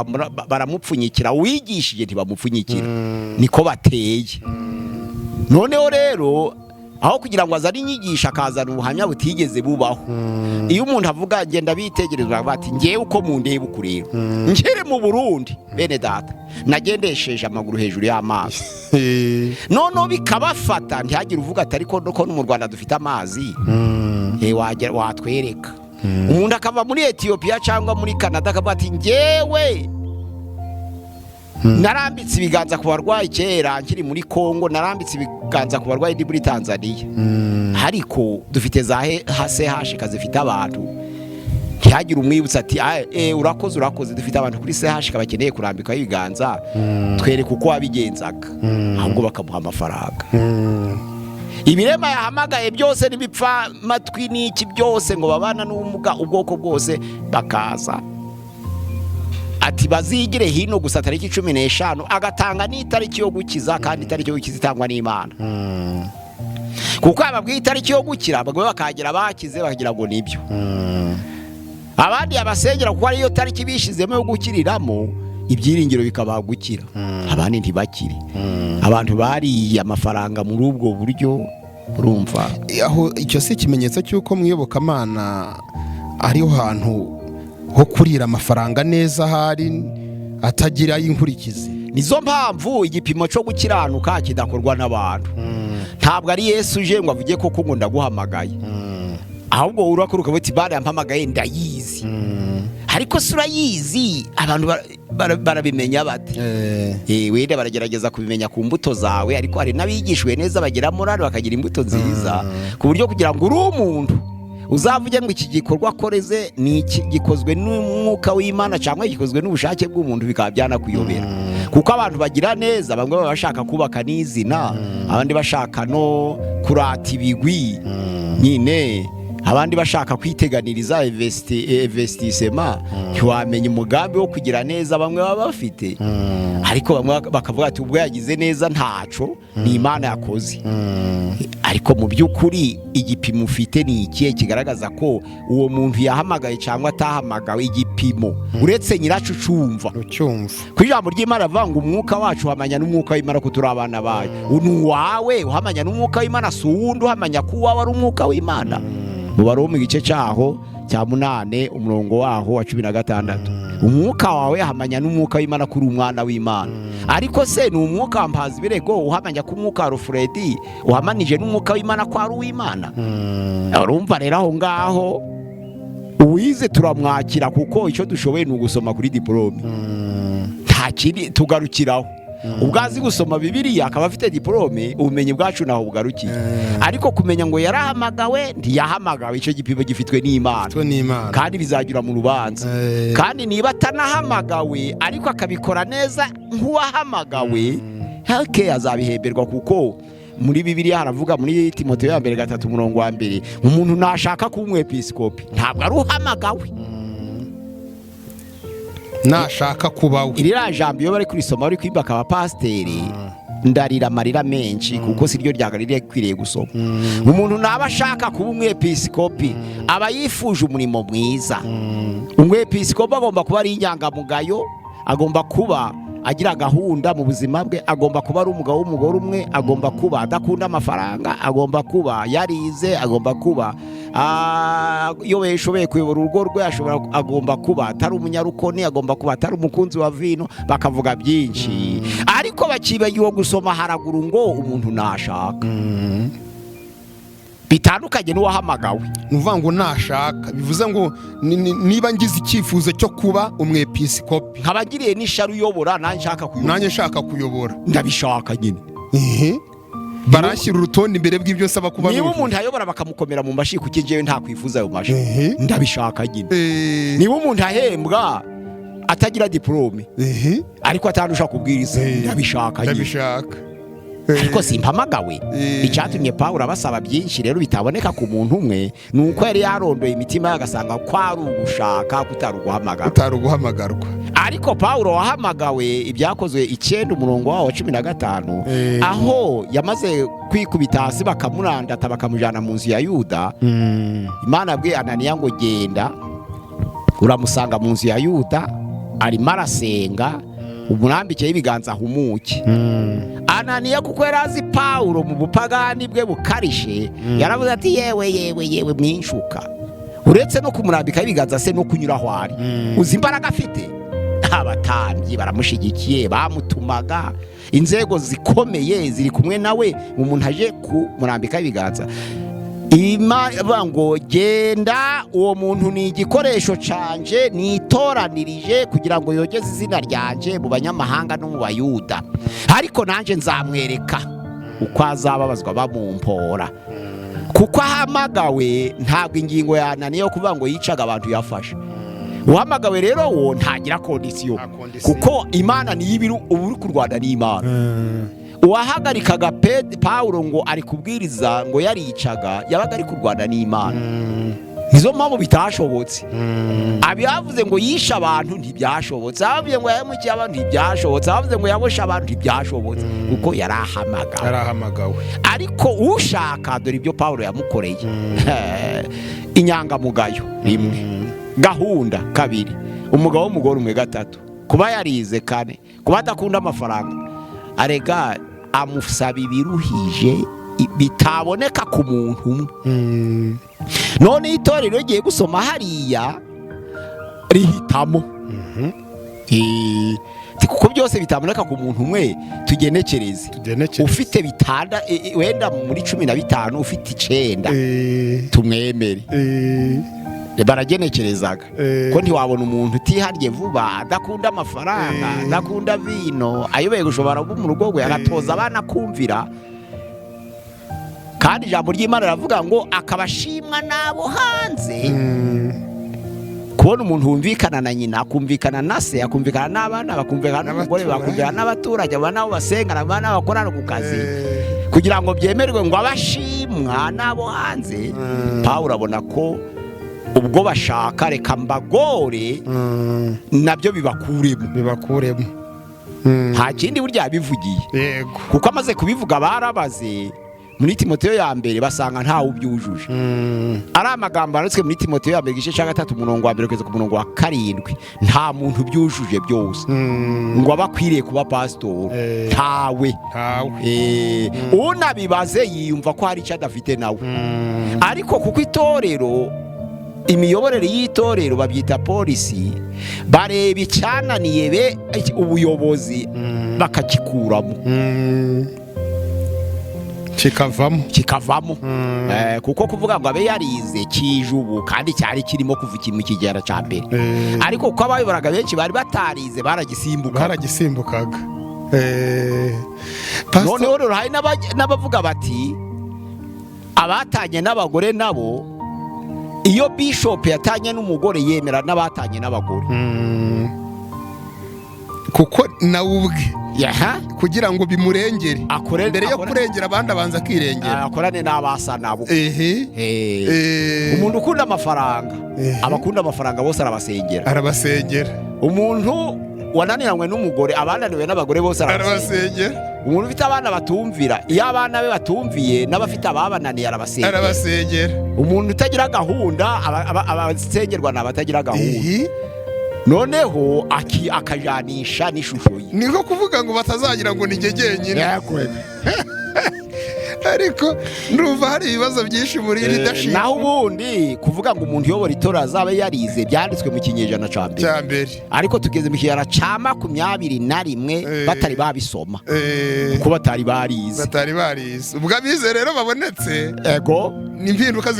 baramupfunyikira, uwigishije ntibamupfunyikira. Niko bateye. Noneho rero aho kugira ngo azane inyigisho akazana ubuhamya butigeze bubaho. Iyo umuntu avuga ngenda bitegereza bati ngewe uko mundeba ukureba ngere mu Burundi bene data nagendesheje amaguru hejuru y'amazi. Noneho bikabafata ntihagire uvuga ati ariko no mu Rwanda dufite amazi watwereka. Umuntu akava muri Ethiopia cyangwa muri Canada akavuga ati ngewe narambitse ibiganza ku barwayi kera nkiri muri Kongo, narambitse ibiganza ku barwayi muri Tanzania. Ariko dufite za CH kazifite abantu. Ntihagire umwibutsa ati urakoze dufite abantu kuri CH kabakeneye kurambika ibiganza, twereke uko wabigenzaga. Ahubwo bakamuha amafaranga. Ibirema yahamagaye byose n'ibipfa matwi n'iki byose ngo babana n'ubumuga ubwoko bwose bakaza. Ati bazigire hino gusa tariki 15 agatanga n'itariki yo gukiza, kandi itariki yo gukiza itangwa n'Imana. Kuko ababwiye itariki yo gukira bagwe bakagera bakize bakagira ngo nibyo. Abandi abasengera kuko ari yo tariki bishizemo yo gukiriramo ibyiringiro bikabagukira. Abandi ntibakiri. Abantu bari amafaranga muri ubwo buryo urumva. Aho icyo si ikimenyetso cy'uko mwiyobokamana ariho hantu ho kurira amafaranga neza hari atagira inkurikizi. nizo mpamvu igipimo cyo gukiranuka kidakorwa n'abantu. Ntabwo ari Yesu uje ngo avuge koko ngo ndaguhamagaye, ahubwo urakuruka uti Imana yampamagaye ndayizi. Ariko se urayizi abantu barabimenya bate? Wenda baragerageza kubimenya ku mbuto zawe, ariko hari n'abigishwe neza bagira morale bakagira imbuto nziza ku buryo kugira ngo uri umuntu uzavuge ngo iki gikorwa akoreze ni iki gikozwe n'umwuka w'Imana cyangwa gikozwe n'ubushake bw'umuntu, bikaba byanakuyobera. Kuko abantu bagira neza, bamwe baba bashaka kubaka n'izina, abandi bashaka no kurata ibigwi nyine, abandi bashaka kwiteganiriza investissement. Ntiwamenya umugambi wo kugira neza bamwe baba bafite, ariko bamwe bakavuga ati ubwo yagize neza ntaco, ni Imana yakoze. Ariko mu by'ukuri igipimo ufite ni ikihe kigaragaza ko uwo muntu yahamagaye cyangwa atahamagawe? Igipimo uretse nyiracu cumva ku ijambo ry'Imana avuga ngo umwuka wacu uhamanya n'umwuka w'Imana ko turi abana bayo. Uwawe uhamanya n'umwuka w'Imana, si uwundi uhamanya ko uwawe ari umwuka w'Imana. Mu Baroma igice cyaho cya 8 umurongo waho wa 16, umwuka wawe ahamanya n'umwuka w'Imana kuri umwana w'Imana. Ariko se ni umwuka wampaza ibirego uhamanya ko umwuka wa Rufredi uhamanije n'umwuka w'Imana ko ari uw'Imana? Urumva rero aho ngaho uwize turamwakira, kuko icyo dushoboye ni ugusoma kuri diplome, nta kindi tugarukiraho. Ubwazi gusoma Bibiliya akaba afite diplome, ubumenyi bwacu naho bugarukiye. Ariko kumenya ngo yarahamagawe ntiyahamagawe, icyo gipimo gifitwe n'Imana, kandi bizagira mu rubanza. Kandi niba atanahamagawe ariko akabikora neza nk'uwahamagawe, azabihemberwa. Kuko muri Bibiliya haravuga muri Timoteyo ya mbere 3 umurongo wa 2, umuntu nashaka kuba umwepiskopi ntabwo ari uhamagawe, nashaka kubaho. Iri jambo iyo bari kurisoma bari kwibaka abapasiteri, ndarira amarira menshi, kuko si ryo ryagaririye kwiriye gusoma. Umuntu naba ashaka kuba umwepiskopi aba yifuje umurimo mwiza. Umwepiskopi agomba kuba ari inyangamugayo, agomba kuba agira gahunda mu buzima bwe, agomba kuba ari umugabo w'umugore umwe, agomba kuba adakunda amafaranga, agomba kuba yarize, agomba kuba iyo yashoboye kuyobora urugo rwe, agomba kuba atari umunyarukoni, agomba kuba atari umukunzi wa vino, bakavuga byinshi. Ariko bakibagiwe gusoma haraguru ngo umuntu nashaka, bitandukanye n'uwahamagawe. Nuvuga ngo nashaka bivuze ngo niba ngize icyifuzo cyo kuba umwepiskopi, nkabagiriye n'isharu uyobora, nanjye nshaka kuyobora, ndabishaka nyine. Barashyira urutonde imbere bw'ibyo nsaba kuba. Niba umuntu ayobora bakamukomera mu mashi, kuko njyewe nta kwifuza ayo mashi, ndabishaka nyine. Niba umuntu ahembwa atagira diplome ariko atandusha kubwiriza, ndabishaka nyine. Ariko simpamagawe. Icyatumye Pawulo abasaba byinshi rero bitaboneka ku muntu umwe, nuko yari yarondoye imitima yagasanga ko ari ugushaka kutaruguhamagarwa. Ariko Pawulo wahamagawe, ibyakozwe 9 umurongo wa 15, aho yamaze kwikubita hasi bakamurandata bakamujana mu nzu ya Yuda, Imana yabwiye Ananiya ngo genda uramusanga mu nzu ya Yuda arimo arasenga, umurambikeho ibiganza ahumuke. Ananiya kuko yari azi Pawulo mu bupagani bwe bukarishe, yaravuze ati yewe mwinshuka, uretse no kumurambikaho ibiganza se no kunyura aho ari, uzi imbaraga afite. Abatambyi baramushigikiye, bamutumaga, inzego zikomeye ziri kumwe nawe, umuntu aje kumurambikaho ibiganza. Imana ngo genda, uwo muntu ni igikoresho canje nitoranirije kugira ngo yogeze izina ryanje mu banyamahanga no mu Bayuda, ariko nanje nzamwereka uko azababazwa bamumpora. Kuko ahamagawe, ntabwo ingingo yananiye yo kuvuga ngo yicaga abantu yafashe. Uhamagawe rero wo ntagira kondisiyo, kuko Imana niyo uri kurwana n'Imana. Uwahagarikaga Pawulo ngo ari kubwiriza ngo yaricaga, yabaga ari kurwana n'Imana. Nizo mpamvu bitashobotse. Abiyavuze ngo yisha abantu ntibyashobotse, abavuze ngo yahemukiye abantu ntibyashobotse, abavuze ngo yabosha abantu ntibyashobotse, kuko yarahamagawe. Ariko ushaka, dore ibyo Pawulo yamukoreye. Inyangamugayo 1, gahunda 2, umugabo w'umugore umwe 3, kuba yarize 4, kuba adakunda amafaranga. Arega amusaba ibiruhije bitaboneka ku muntu umwe. None itorero rigiye gusoma hariya rihitamo, kuko byose bitaboneka ku muntu umwe tugenekereze ufite bitanda wenda muri 15 ufite 9 tumwemere baragenekerezaga ko ntiwabona umuntu utihariye vuba adakunda amafaranga adakunda vino ayobeye gushobora kuba mu rugo rwe agatoza abana kumvira kandi ijambo ry'Imana riravuga ngo akabashimwa nabo hanze kubona umuntu wumvikana na nyina akumvikana na se akumvikana n'abana bakumvikana n'umugore bakumvikana n'abaturage abana nabo basengana abana bakorana ku kazi kugira ngo byemerwe ngo abashimwa nabo hanze Pawulo abona ko ubwo bashaka reka mbagore nabyo bibakuremo nta kindi burya bivugiye yego kuko amaze kubivuga barabaze muri Timoteyo ya mbere basanga ntawe ubyujuje ari amagambo yanditswe muri Timoteyo ya mbere igice cya 3 umurongo wa 1 kugeza ku murongo wa 7 nta muntu byujuje byose ngo abakwiriye kuba pastor ntawe unabibaze yiyumva ko hari icyo adafite nawe ariko kuko itorero imiyoborere y'itorero babyita polisi bareba icyananiye ubuyobozi bakakikuramo kikavamo kuko kuvuga ngo abe yarize kijubu kandi cyari kirimo kuva mu kigera cya mbere ariko kuko abayoboraga benshi bari batarize baragisimbukaga noneho rero hari n'abavuga bati abatanye n'abagore nabo iyo bishop yatanye n'umugore yemera n'abatanye n'abagore kuko nawe ubwe kugira ngo bimurengere mbere yo kurengera abandi abanza akirengera akorane n'abasa nabo umuntu ukunda amafaranga abakunda amafaranga bose arabasengera umuntu wananiranywe n'umugore abananiwe n'abagore bose arabasengera umuntu ufite abana batumvira iyo abana be batumviye n'abafite ababananiye arabasengera umuntu utagira gahunda abasengerwa n'abatagira gahunda noneho akajanisha n'ishusho ye niko kuvuga ngo batazagira ngo ni ngenyine ariko ndumva hari ibibazo byinshi muri iri dashimwe naho ubundi kuvuga ngo umuntu uyobora itora azabe yarize byanditswe mu kinyejana cya mbere ariko tugeze mu kinyejana cya 21 batari babisoma kuko batari barize ubwo abize rero babonetse ego impinduka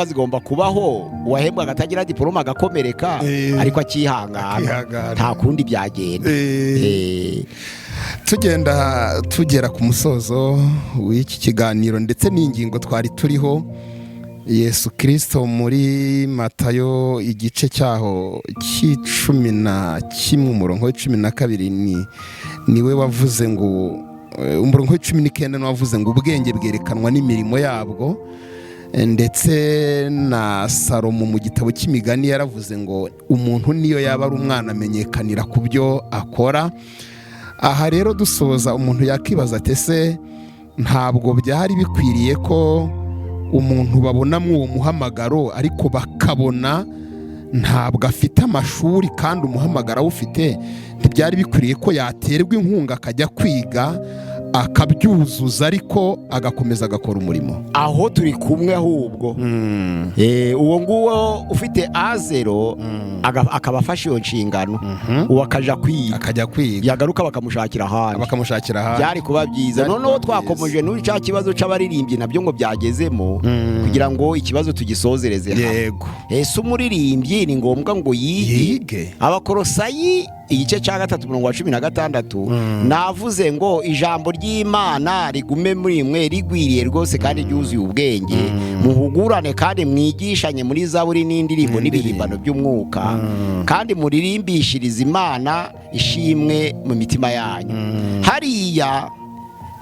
zigomba kubaho uwahembwaga atagira diploma agakomereka ariko akihangana nta kundi byagenda tugera ku musozo w'iki kiganiro ndetse n'ingingo twari turiho Yesu Kristo muri Matayo igice cyaho c'11 umurongo w'12 niwe wavuze ngo umurongo w'19 niwe wavuze ngo ubwenge bwerekanwa n'imirimo yabwo ndetse na Salomo mu gitabo cy'imigani yaravuze ngo umuntu niyo yaba ari umwana amenyekanira ku byo akora. Aha rero dusoza umuntu yakibaza ati ese ntabwo byari bikwiriye ko umuntu babonamo uwo muhamagaro ariko bakabona ntabwo afite amashuri kandi umuhamagaro awufite, ntibyari bikwiriye ko yaterwa inkunga akajya kwiga akabyuzuza ariko agakomeza agakora umurimo? Aho turi kumwe ahubwo uwo nguwo ufite A0 akaba afashe iyo nshingano uwo akajya kwiga yagaruka bakamushakira ahandi byari kuba byiza. Noneho twakomeje n'uri cya kibazo c'abaririmbyi nabyo ngo byagezemo kugira ngo ikibazo tugisozereze yego. Ese umuririmbyi ni ngombwa ngo yige? Abakolosayi igice cya 3:16 navuze ngo ijambo ry'Imana rigume muri mwe rigwiriye rwose kandi ryuzuye ubwenge, muhugurane kandi mwigishanye muri Zaburi n'indirimbo n'ibihimbano by'umwuka, kandi muririmbishirize Imana ishimwe mu mitima yanyu. Hariya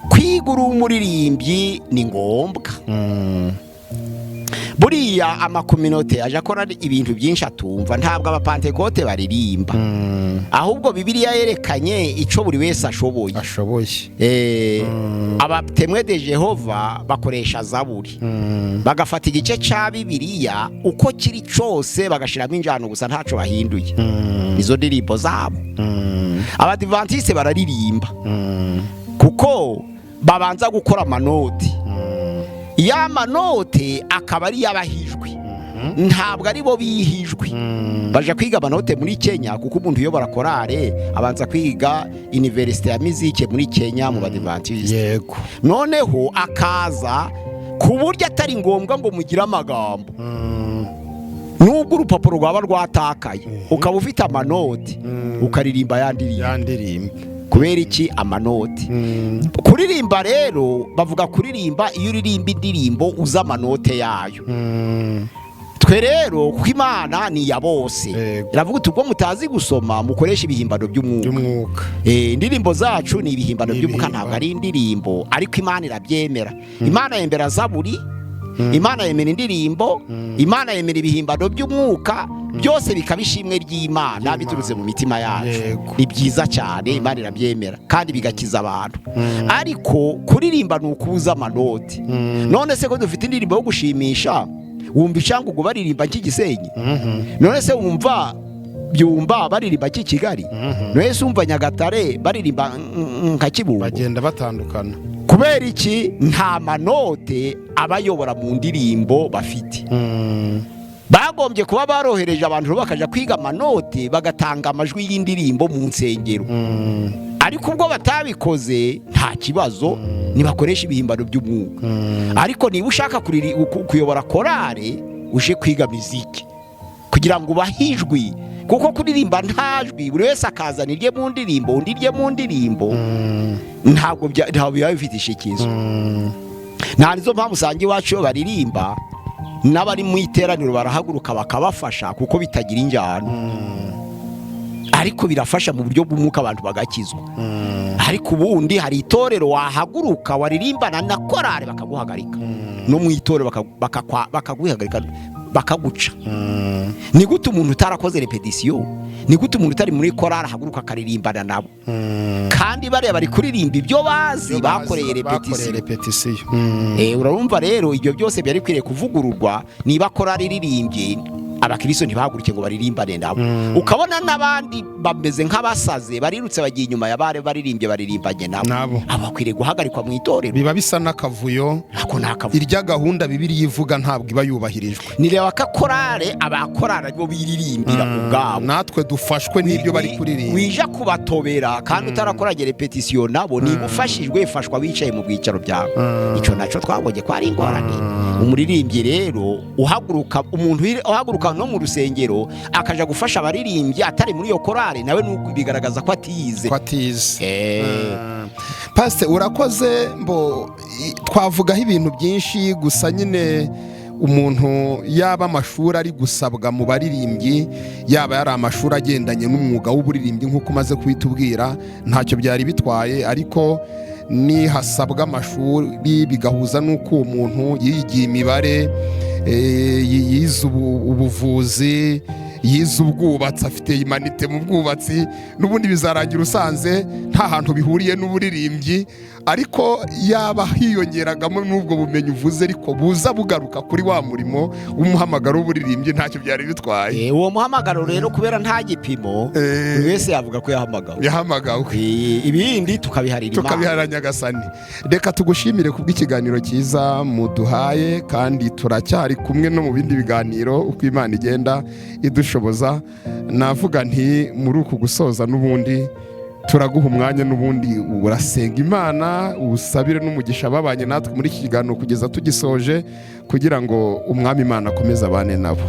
kwigura umuririmbyi ni ngombwa. Buriya amakominote aje akora ibintu byinshi atumva, ntabwo abapantekote baririmba, ahubwo Bibiliya yerekanye ico buri wese ashoboye. Abatemwe de Jehova bakoresha Zaburi, bagafata igice ca Bibiliya uko kiri cose bagashiramo injano gusa ntaco bahinduye, izo ndirimbo zabo. Abadivantiste bararirimba kuko babanza gukora amanoti, ya manote akaba ari yabahijwe ntabwo ari bo bihijwe baje kwiga amanote muri Kenya, kuko umuntu uyobora korale abanza kwiga University ya Mizike muri Kenya mu Badventiste. Yego. Noneho akaza ku buryo atari ngombwa ngo mugire amagambo, nubwo urupapuro rwaba rwatakaye ukaba ufite amanoti ukaririmba yandirimba. Kubera iki? Amanoti. Kuririmba rero bavuga kuririmba iyo uririmba indirimbo uza amanote yayo. Twe rero kuko Imana ni ya bose, iravuga uti ubwo mutazi gusoma mukoresha ibihimbano by'umwuka. Indirimbo zacu ni ibihimbano by'umwuka, ntabwo ari indirimbo, ariko Imana irabyemera. Imana yemera Zaburi, Imana yemera indirimbo, Imana yemera ibihimbano by'umwuka, byose bikaba ishimwe ry'Imana biturutse mu mitima yacu. Ni byiza cyane, Imana irabyemera kandi bigakiza abantu. Ariko kuririmba ni ukubuza amanoti. None se ko dufite indirimbo yo gushimisha, wumva icyangugu baririmba cy'Igisenyi? None se wumva Byumba baririmba cy'Ikigali? None se wumva Nyagatare baririmba nka Kibungo? Bagenda batandukana. Kubera iki? Nta manote abayobora mu ndirimbo bafite. Bagombye kuba barohereje abantu bakaja kwiga amanote bagatanga amajwi y'indirimbo mu nsengero. Ariko ubwo batabikoze nta kibazo, nibakoresha ibihimbano by'umwuka. Ariko niba ushaka kuyobora korale uje kwiga muziki kugira ngo ubahijwi, kuko kuririmba ntajwi buri wese akazana irye mu ndirimbo undi irye mu ndirimbo, ntabwo biba bifite ishikizo. Nta nizo mpamvu usanga iwacu baririmba n'abari mu iteraniro barahaguruka bakabafasha kuko bitagira injyana. Ariko birafasha mu buryo bw'umwuka abantu bagakizwa. Ariko ubundi hari itorero wahaguruka waririmbana na korale bakaguhagarika, no mu itorero bakaguhagarika bakaguca. Ni gute umuntu utarakoze repetition, ni gute umuntu utari muri korale haguruka akaririmbana nabo kandi bareba bari kuririmba ibyo bazi bakoreye repetition? Urumva rero ibyo byose byari kwiriye kuvugururwa. Niba korale iririmbye, abakristo ntibahaguruke ngo baririmbane nabo. Ukabona n'abandi bameze nk'abasaze barirutse bagiye inyuma ya bare baririmbye baririmbanye nabo. Abakwiriye guhagarikwa mu itorero. Biba bisa n'akavuyo. Irya gahunda Bibiliya ivuga ntabwo iba yubahirijwe. Nireba ka korale abakorana bo biririmbira ubwabo, natwe dufashwe n'ibyo bari kuririmba. Wija kubatobera kandi utarakoranye repetition nabo, niba ufashijwe fashwa bicaye mu bwicaro byawe. Ico naco twabonye ko ari ingorane. Umuririmbyi rero uhaguruka, umuntu uhaguruka no mu rusengero akaja gufasha abaririmbyi atari muri yo korale, nawe nuko bigaragaza ko atize. Pastor urakoze. Twavugaho ibintu byinshi, gusa nyine umuntu yaba amashuri ari gusabwa mu baririmbyi, yaba yari amashuri agendanye n'umwuga w'uburirimbyi nk'uko umaze kubitubwira, ntacyo byari bitwaye. Ariko ni hasabwa amashuri bigahuza n'uko uwo muntu yigiye imibare, yize ubuvuzi, yize ubwubatsi, afite imanite mu bwubatsi, n'ubundi bizarangira usanze nta hantu bihuriye n'uburirimbyi. Ariko yaba hiyongeragamo n'ubwo bumenyi uvuze, ariko buza bugaruka kuri wa murimo w'umuhamagaro w'uburirimbyi, ntacyo byari bitwaye. Uwo muhamagaro rero kubera nta gipimo, buri wese yavuga ko yahamagawe. Ibindi tukabiharira Nyagasani. Reka tugushimire kubw'ikiganiro cyiza muduhaye, kandi turacyari kumwe no mu bindi biganiro uko Imana igenda idushoboza. Navuga nti muri uku gusoza n'ubundi turaguha umwanya, n'ubundi urasenga Imana usabire n'umugisha babanye natwe muri iki kiganiro kugeza tugisoje, kugira ngo umwami Imana akomeze abane nabo.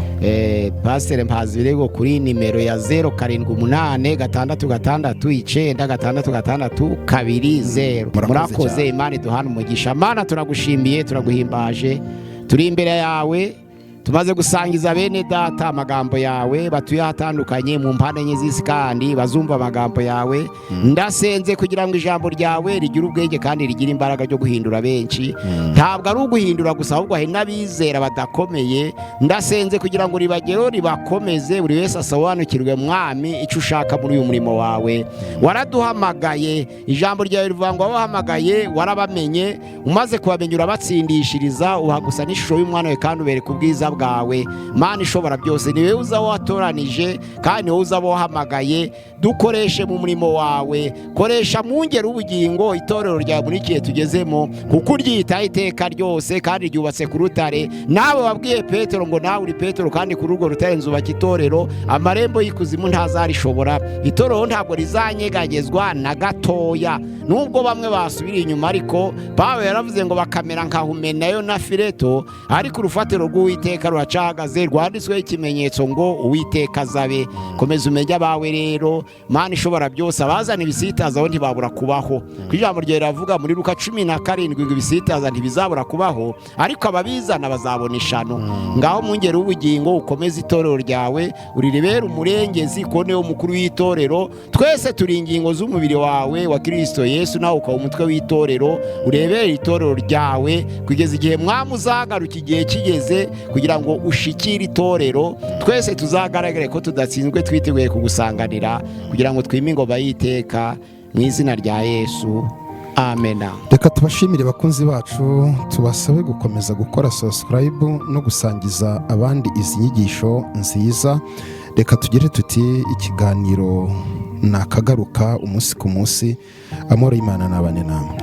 Pastor Mpazibirego kuri nimero ya 0786696620. Murakoze. Imana iduhana umugisha. Mana turagushimiye, turaguhimbaje, turi imbere yawe, tumaze gusangiza bene data amagambo yawe batuye ahatandukanye mu mpande enye z'isi, kandi bazumva amagambo yawe. Ndasenze kugira ngo ijambo ryawe rigire ubwenge kandi rigire imbaraga ryo guhindura benshi. Ntabwo ari uguhindura gusa, ahubwo hari n'abizera badakomeye. Ndasenze kugira ngo ribagero ribakomeze, buri wese asobanukirwe mwami icyo ushaka muri uyu murimo wawe. Waraduhamagaye, ijambo ryawe rivuga ngo wabahamagaye warabamenye, umaze kubamenya urabatsindishiriza, uha gusa n'ishusho y'umwana we kandi ubereka ubwiza bwawe. Mana ishobora byose, ni wowe uza watoranije kandi wowe uza wahamagaye. Dukoreshe mu murimo wawe, koresha mu ngero ubugingo itorero ryawe muri igihe tugezemo, kuko uryitaho iteka ryose kandi ryubatse ku rutare. Nawe wabwiye Petero ngo nawe uri Petero kandi kuri urwo rutare nzubaka itorero, amarembo y'ikuzimu ntazarishobora. Itorero ntabwo rizanyeganyezwa na gatoya, nubwo bamwe basubira inyuma, ariko Pawulo yaravuze ngo bakamera nka Humenayo na Fileto, ariko urufatiro rw'Uwiteka ruracahagaze, rwanditsweho ikimenyetso ngo Uwiteka azabe. Komeza umenye abawe rero, Mana ishobora byose, abazana ibisitaza aho ntibabura kubaho. Ku ijambo ryawe riravuga muri Luka 17 ngo ibisitaza ntibizabura kubaho, ariko ababizana bazabona ishano. Ngaho mu ngero w'ubugingo ukomeze itorero ryawe, uriribera umurengezi, ko niwe mukuru w'itorero. Twese turi ingingo z'umubiri wawe wa Kristo Yesu, nawe ukaba umutwe w'itorero. Urebere itorero ryawe kugeza igihe Mwami uzagaruka, igihe kigeze kugira ngo ushikire itorero. Twese tuzagaragare ko tudatsinzwe, twiteguye kugusanganira kugira ngo twime ingoma y'iteka mu izina rya Yesu, amena. Reka tubashimire bakunzi bacu, tubasabe gukomeza gukora subscribe no gusangiza abandi izi nyigisho nziza. Reka tugire tuti ikiganiro nakagaruka umunsi ku munsi. Amahoro y'Imana n'abane namwe.